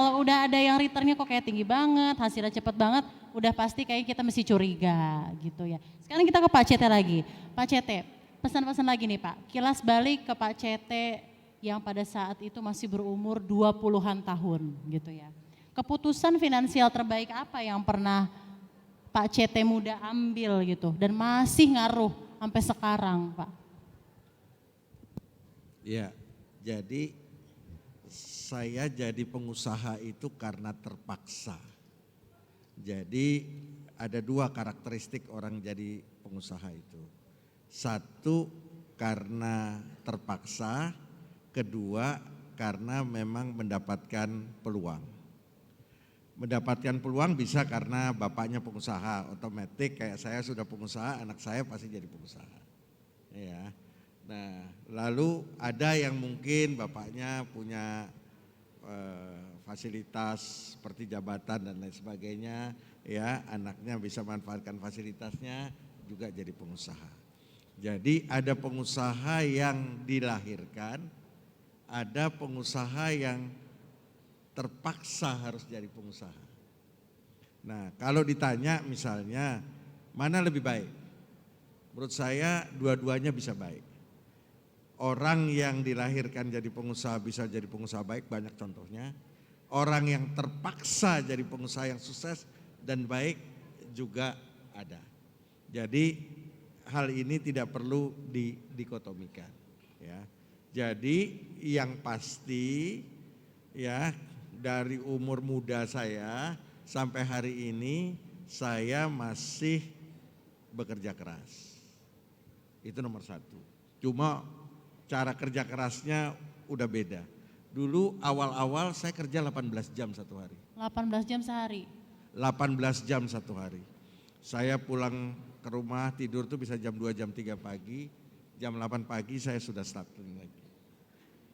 Kalau udah ada yang returnnya kok kayak tinggi banget, hasilnya cepet banget, udah pasti kayak kita mesti curiga gitu ya. Sekarang kita ke Pak CT lagi. Pak CT, pesan-pesan lagi nih Pak, kilas balik ke Pak CT yang pada saat itu masih berumur 20-an tahun gitu ya. Keputusan finansial terbaik apa yang pernah Pak CT muda ambil gitu dan masih ngaruh sampai sekarang Pak? Ya, jadi saya jadi pengusaha itu karena terpaksa. Jadi ada dua karakteristik orang jadi pengusaha itu. Satu karena terpaksa, kedua karena memang mendapatkan peluang. Mendapatkan peluang bisa karena bapaknya pengusaha, otomatis kayak saya sudah pengusaha, anak saya pasti jadi pengusaha. Ya. Nah, lalu ada yang mungkin bapaknya punya fasilitas seperti jabatan dan lain sebagainya, ya anaknya bisa manfaatkan fasilitasnya juga jadi pengusaha. Jadi ada pengusaha yang dilahirkan, ada pengusaha yang terpaksa harus jadi pengusaha. Nah, kalau ditanya misalnya mana lebih baik? Menurut saya dua-duanya bisa baik. Orang yang dilahirkan jadi pengusaha bisa jadi pengusaha baik, banyak contohnya. Orang yang terpaksa jadi pengusaha yang sukses dan baik juga ada. Jadi hal ini tidak perlu dikotomikan. Ya. Jadi yang pasti ya dari umur muda saya sampai hari ini saya masih bekerja keras. Itu nomor satu. Cuma cara kerja kerasnya udah beda. Dulu awal-awal saya kerja 18 jam satu hari. 18 jam sehari? 18 jam satu hari. Saya pulang ke rumah tidur tuh bisa jam 2, jam 3 pagi. Jam 8 pagi saya sudah starting lagi.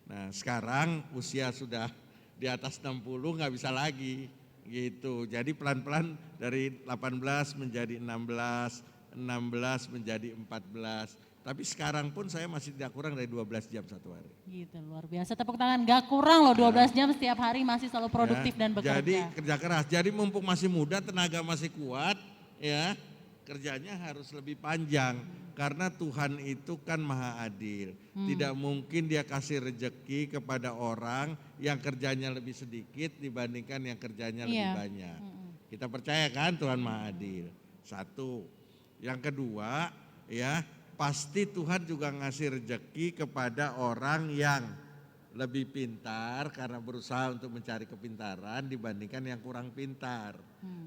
Nah sekarang usia sudah di atas 60 gak bisa lagi gitu. Jadi pelan-pelan dari 18 menjadi 16, 16 menjadi 14. Tapi sekarang pun saya masih tidak kurang dari 12 jam satu hari. Gitu, luar biasa. Tepuk tangan, gak kurang loh 12 jam setiap hari masih selalu produktif dan bekerja. Jadi kerja keras, jadi mumpung masih muda, tenaga masih kuat, ya kerjanya harus lebih panjang. Karena Tuhan itu kan maha adil. Tidak mungkin dia kasih rejeki kepada orang yang kerjanya lebih sedikit dibandingkan yang kerjanya lebih banyak. Kita percaya kan Tuhan maha adil. Satu. Yang kedua, ya pasti Tuhan juga ngasih rejeki kepada orang yang lebih pintar karena berusaha untuk mencari kepintaran dibandingkan yang kurang pintar.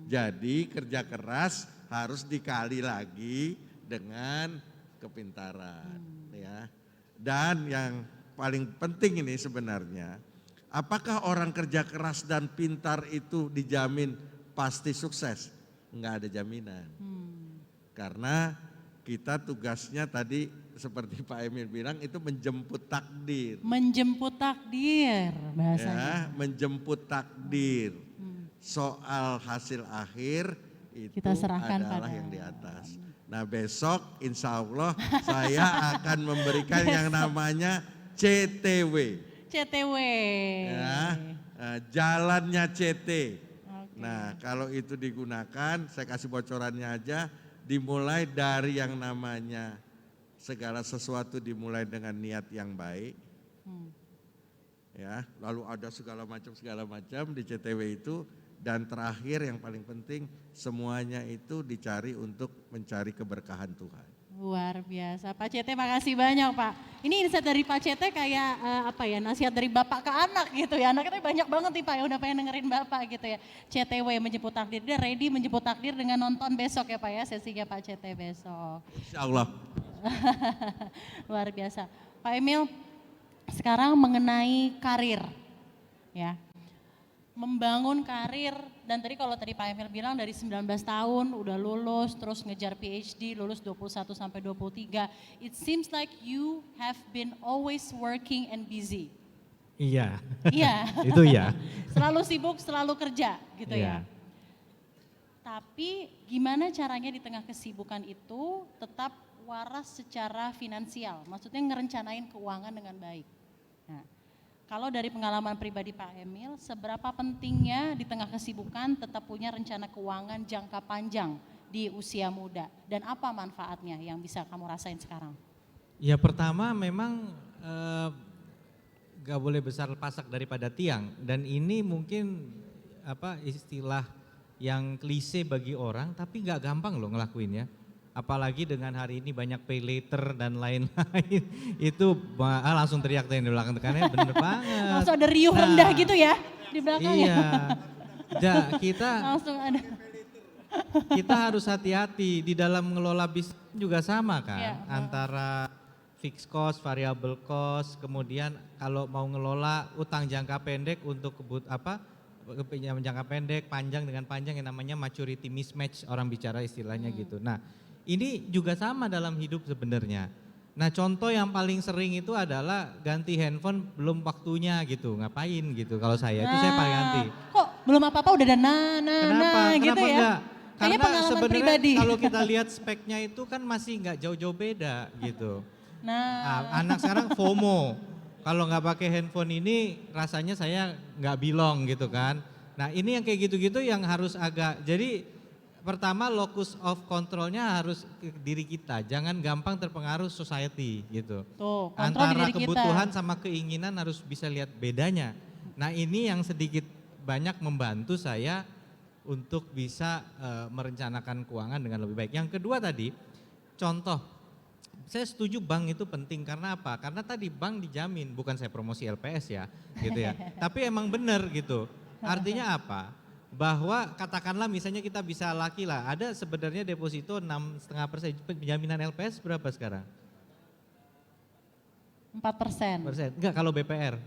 Jadi kerja keras harus dikali lagi dengan kepintaran. Ya. Dan yang paling penting ini sebenarnya, apakah orang kerja keras dan pintar itu dijamin pasti sukses? Enggak ada jaminan. Karena kita tugasnya tadi seperti Pak Emil bilang itu menjemput takdir. Menjemput takdir bahasanya. Ya, menjemput takdir. Soal hasil akhir itu kita serahkan adalah pada yang di atas. Nah besok insya Allah saya akan memberikan yang namanya CTW. CTW. Ya, jalannya CT. Nah kalau itu digunakan, saya kasih bocorannya aja. Dimulai dari yang namanya segala sesuatu dimulai dengan niat yang baik, ya. Lalu ada segala macam di CTW itu, dan terakhir yang paling penting semuanya itu dicari untuk mencari keberkahan Tuhan. Luar biasa, Pak CT makasih banyak Pak. Ini insight dari Pak CT kayak nasihat dari bapak ke anak gitu ya. Anak kita banyak banget nih Pak yang udah pengen dengerin bapak gitu ya. CTW menjemput takdir, dia ready menjemput takdir dengan nonton besok ya Pak ya, sesinya Pak CT besok. Insya Allah. Luar biasa. Pak Emil, sekarang mengenai karir ya. Membangun karir, dan tadi kalau tadi Pak Emil bilang dari 19 tahun udah lulus, terus ngejar PhD, lulus 21 sampai 23. It seems like you have been always working and busy. Iya. Iya. Itu ya. Selalu sibuk, selalu kerja gitu ya. Iya. Tapi gimana caranya di tengah kesibukan itu tetap waras secara finansial, maksudnya ngerencanain keuangan dengan baik. Nah, Kalau dari pengalaman pribadi Pak Emil, seberapa pentingnya di tengah kesibukan tetap punya rencana keuangan jangka panjang di usia muda? Dan apa manfaatnya yang bisa kamu rasain sekarang? Ya pertama memang gak boleh besar pasak daripada tiang, dan ini mungkin istilah yang klise bagi orang, tapi gak gampang loh ngelakuinnya. Apalagi dengan hari ini banyak pay later dan lain-lain, itu langsung teriak di belakang tekannya, bener banget. Langsung ada riuh rendah gitu ya di belakangnya. Iya, Langsung ada. kita harus hati-hati di dalam mengelola bisnis juga sama kan, Iya. antara fixed cost, variable cost, kemudian kalau mau ngelola utang jangka pendek untuk pinjaman jangka pendek, panjang dengan panjang yang namanya maturity mismatch, orang bicara istilahnya gitu. Nah, ini juga sama dalam hidup sebenarnya. Nah, contoh yang paling sering itu adalah ganti handphone belum waktunya gitu, ngapain gitu kalau saya, itu saya paling anti. Kok belum apa-apa udah ada Kenapa? gitu Kenapa ya? enggak? Kayaknya Karena pengalaman sebenarnya pribadi. kalau kita lihat speknya itu kan masih nggak jauh-jauh beda gitu. Anak sekarang FOMO, kalau nggak pakai handphone ini rasanya saya nggak belong gitu kan. Nah ini yang kayak gitu-gitu yang harus jadi pertama locus of controlnya harus ke diri kita, jangan gampang terpengaruh society gitu. Tuh, kontrol di Antara diri kita. kebutuhan sama keinginan harus bisa lihat bedanya. Nah ini yang sedikit banyak membantu saya untuk bisa merencanakan keuangan dengan lebih baik. Yang kedua tadi, contoh, saya setuju bank itu penting karena apa? Karena tadi bank dijamin, bukan saya promosi LPS ya, gitu ya. Tapi emang benar gitu. Artinya apa? Bahwa katakanlah misalnya kita bisa ada sebenarnya deposito 6,5%, penjaminan LPS berapa sekarang? 4%. Enggak kalau BPR.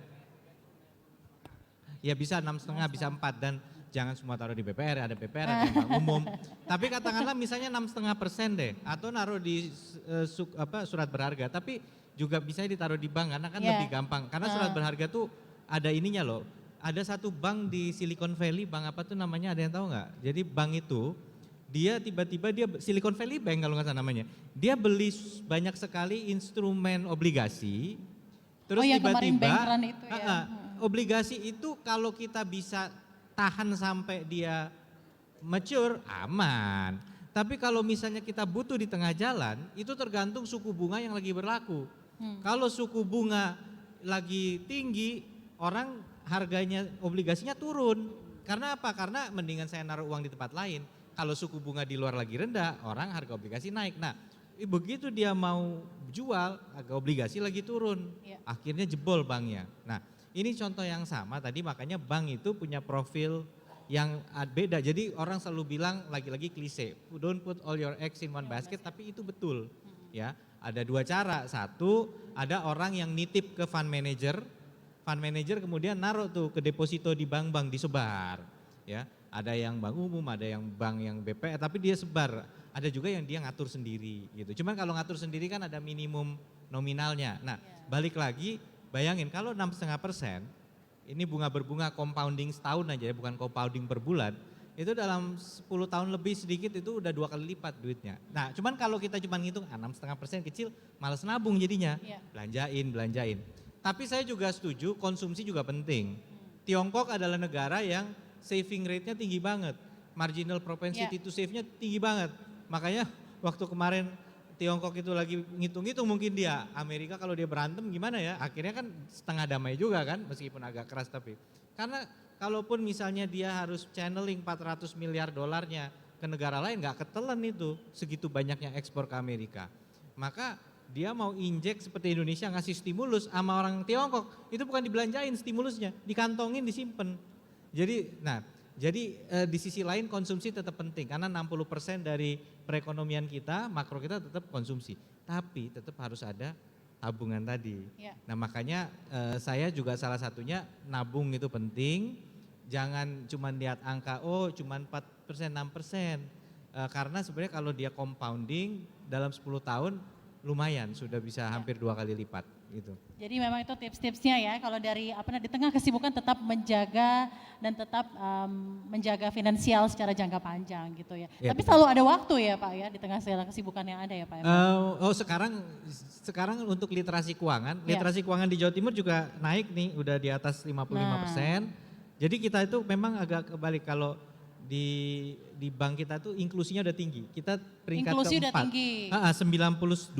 Ya bisa 6,5, bisa 4, dan jangan semua taruh di BPR, ada BPR, ada yang bank umum. Tapi katakanlah misalnya 6,5% deh, atau naruh di surat berharga, tapi juga bisa ditaruh di bank karena kan lebih gampang. Karena surat berharga tuh ada ininya loh. Ada satu bank di Silicon Valley, bank apa tuh namanya, ada yang tahu nggak? Jadi bank itu dia tiba-tiba Silicon Valley Bank kalau nggak salah namanya, dia beli banyak sekali instrumen obligasi, terus yang kemarin tiba-tiba bank run itu ya. Obligasi itu kalau kita bisa tahan sampai dia mature, aman. Tapi kalau misalnya kita butuh di tengah jalan, itu tergantung suku bunga yang lagi berlaku. Kalau suku bunga lagi tinggi, orang harganya obligasinya turun. Karena apa? Karena mendingan saya naruh uang di tempat lain. Kalau suku bunga di luar lagi rendah, orang harga obligasi naik. Nah, begitu dia mau jual, harga obligasi lagi turun. Akhirnya jebol banknya. Nah, ini contoh yang sama tadi, makanya bank itu punya profil yang beda. Jadi orang selalu bilang, lagi-lagi klise, don't put all your eggs in one basket, tapi itu betul. Ya, ada dua cara. Satu, ada orang yang nitip ke fund manager kemudian naruh tuh ke deposito di bank-bank, disebar. Ya, ada yang bank umum, ada yang bank yang BPR, tapi dia sebar. Ada juga yang dia ngatur sendiri gitu. Cuman kalau ngatur sendiri kan ada minimum nominalnya. Nah, balik lagi, bayangin kalau 6,5%, ini berbunga compounding setahun aja ya, bukan compounding per bulan, itu dalam 10 tahun lebih sedikit itu udah 2 kali lipat duitnya. Nah cuman kalau kita cuma ngitung 6,5% kecil, malas nabung jadinya, belanjain. Tapi saya juga setuju konsumsi juga penting. Tiongkok adalah negara yang saving rate-nya tinggi banget, marginal propensity to save-nya tinggi banget. Makanya waktu kemarin Tiongkok itu lagi ngitung-ngitung, mungkin dia, Amerika kalau dia berantem gimana ya, akhirnya kan setengah damai juga kan, meskipun agak keras tapi. Karena kalaupun misalnya dia harus channeling 400 miliar dolarnya ke negara lain, gak ketelan itu segitu banyaknya ekspor ke Amerika. Maka dia mau injek seperti Indonesia ngasih stimulus sama orang Tiongkok, itu bukan dibelanjain stimulusnya, dikantongin, disimpan. Jadi di sisi lain konsumsi tetap penting karena 60% dari perekonomian kita, makro kita tetap konsumsi. Tapi tetap harus ada tabungan tadi. Nah makanya saya juga salah satunya nabung itu penting. Jangan cuma lihat angka, cuma 4%, 6%. Karena sebenarnya kalau dia compounding dalam 10 tahun lumayan sudah bisa hampir 2 kali lipat gitu. Jadi memang itu tips-tipsnya ya, kalau dari di tengah kesibukan tetap menjaga dan tetap menjaga finansial secara jangka panjang gitu ya. Iya, Tapi betul. selalu ada waktu ya Pak ya, di tengah segala kesibukan yang ada ya Pak. Sekarang untuk literasi keuangan, Iya. literasi keuangan di Jawa Timur juga naik nih, udah di atas 55%. Jadi kita itu memang agak kebalik kalau di bank kita tuh inklusinya udah tinggi. Kita peringkat Inklusi udah keempat. tinggi. 92,9%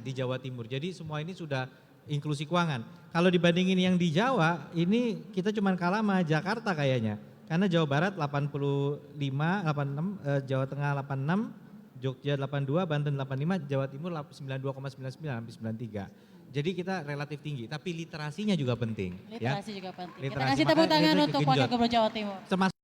di Jawa Timur. Jadi semua ini sudah inklusi keuangan. Kalau dibandingin yang di Jawa, ini kita cuma kalah sama Jakarta kayaknya. Karena Jawa Barat 85, 86, Jawa Tengah 86, Jogja 82, Banten 85, Jawa Timur 92,99 hampir 93. Jadi kita relatif tinggi, tapi literasinya juga penting. Literasi juga penting. Kita Literasi, kasih tepuk makanya tangan literasi untuk Wakil kegenjot. Gubernur Jawa Timur. Termasuk